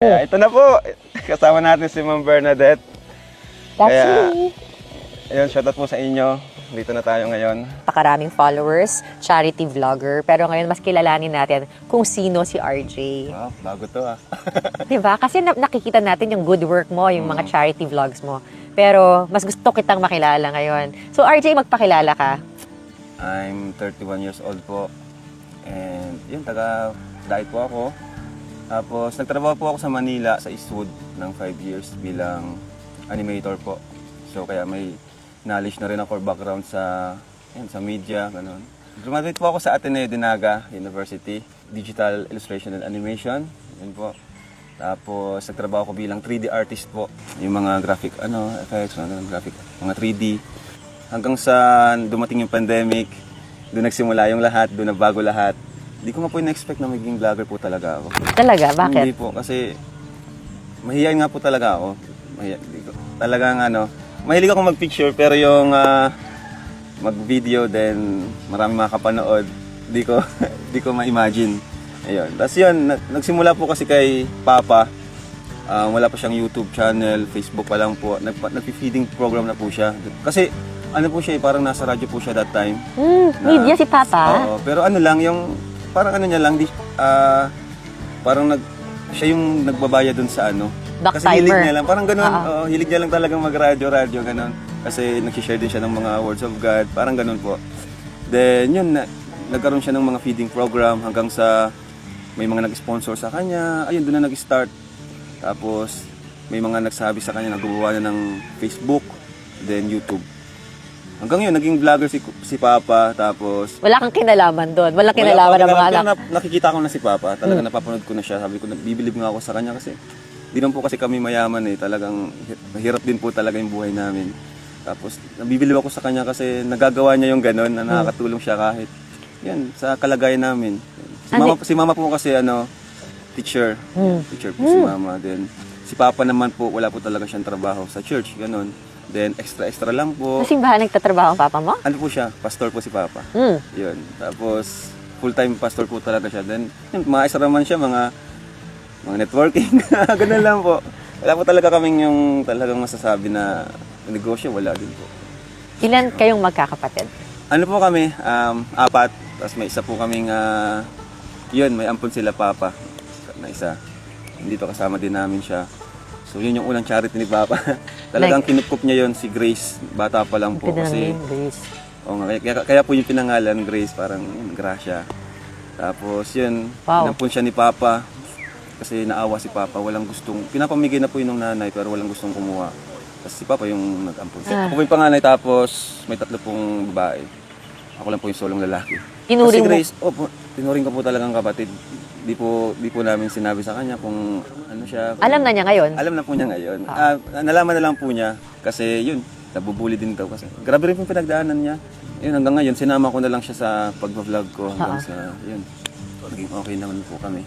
Kaya ito na po, kasama natin si Ma'am Bernadette. That's Kaya, me. ayun, shoutout po sa inyo. Dito na tayo ngayon. Napakaraming followers, charity vlogger. Pero ngayon, mas kilalanin natin kung sino si RJ. Wow, bago to ah. Diba? Kasi nakikita natin yung good work mo, yung mga charity vlogs mo. Pero mas gusto kitang makilala ngayon. So RJ, magpakilala ka. I'm 31 years old po. And yun, taga-diet po ako. Tapos, nagtrabaho po ako sa Manila, sa Eastwood, ng 5 years bilang animator po. So, kaya may knowledge na rin ako background sa media, gano'n. Graduate po ako sa Ateneo de Naga University, Digital Illustration and Animation. Yun po. Tapos, nagtrabaho ko bilang 3D artist po. Yung mga graphic, effects, mga 3D. Hanggang sa dumating yung pandemic, doon nagsimula yung lahat, doon nagbago lahat. Hindi ko nga po in-expect na maging vlogger po talaga ako. Talaga? Bakit? Hindi po, kasi mahihayin nga po talaga ako. Talagang mahilig ako mag-picture, pero yung mag-video, then marami makakapanood, di ko ma-imagine. Ayun. Tapos yun, nagsimula po kasi kay Papa. Wala pa siyang YouTube channel, Facebook pa lang po. Nag-feeding program na po siya. Kasi po siya, parang nasa radyo po siya that time. Media si Papa? Oo, pero lang, yung parang niya lang, parang siya yung nagbabayad dun sa Back kasi hilig timer. niya lang, parang ganun, hilig niya lang talagang mag-radyo, ganun. Kasi nag-share din siya ng mga words of God, parang ganun po. Then yun, nagkaroon siya ng mga feeding program hanggang sa may mga nag-sponsor sa kanya, ayun, doon na nag-start. Tapos may mga nagsabi sa kanya, nagbubuha na ng Facebook, then YouTube. Hanggang yun, naging vlogger si Papa, tapos Wala kang kinalaman doon. Walang kinalaman ng mga anak. Nakikita ko na si Papa, talaga napapanood ko na siya. Sabi ko, bibilib nga ako sa kanya kasi di naman po kasi kami mayaman talagang mahirap din po talaga yung buhay namin. Tapos nabibilib ako sa kanya kasi nagagawa niya yung gano'n na nakakatulong siya kahit yan, sa kalagayan namin. Si mama po kasi teacher. Teacher po si mama. Then si Papa naman po, wala po talaga siyang trabaho sa church, gano'n. Then, extra lang po. Sa simbahan nagtatrabaho ang Papa mo? Ano po siya? Pastor po si Papa. Yun. Tapos, full-time pastor po talaga siya. Then, yun, maestra naman siya, mga networking. Ganun lang po. Wala po talaga kaming yung talagang masasabi na negosyo. Wala din po. Ilan kayong magkakapatid? Ano po kami? 4. Tapos may isa po kaming, yun, may ampun sila Papa. Na isa. Hindi to kasama din namin siya. So yun yung unang charity ni Papa. Talagang kinukup niya yon si Grace. Bata pa lang po kasi. Grace. Kaya po yung pinangalan Grace, parang Gracia. Tapos yun, inampun siya ni Papa. Kasi naawa si Papa, pinapamigay na po yun ng nanay pero walang gustong kumuha. Tapos si Papa yung nag-ampun. Ako po yung panganay, tapos may 3 pong babae. Ako lang po yung solong lalaki. Tinuring kasi Grace, tinuring ko po talagang kapatid. Di po namin sinabi sa kanya kung ano siya. Alam na niya ngayon? Alam na po niya ngayon. Nalaman na lang po niya kasi yun, nabubuli din daw kasi. Grabe rin po yung pinagdaanan niya. Yun, hanggang ngayon, sinama ko na lang siya sa pag-vlog ko hanggang sa, yun, naging okay naman po kami.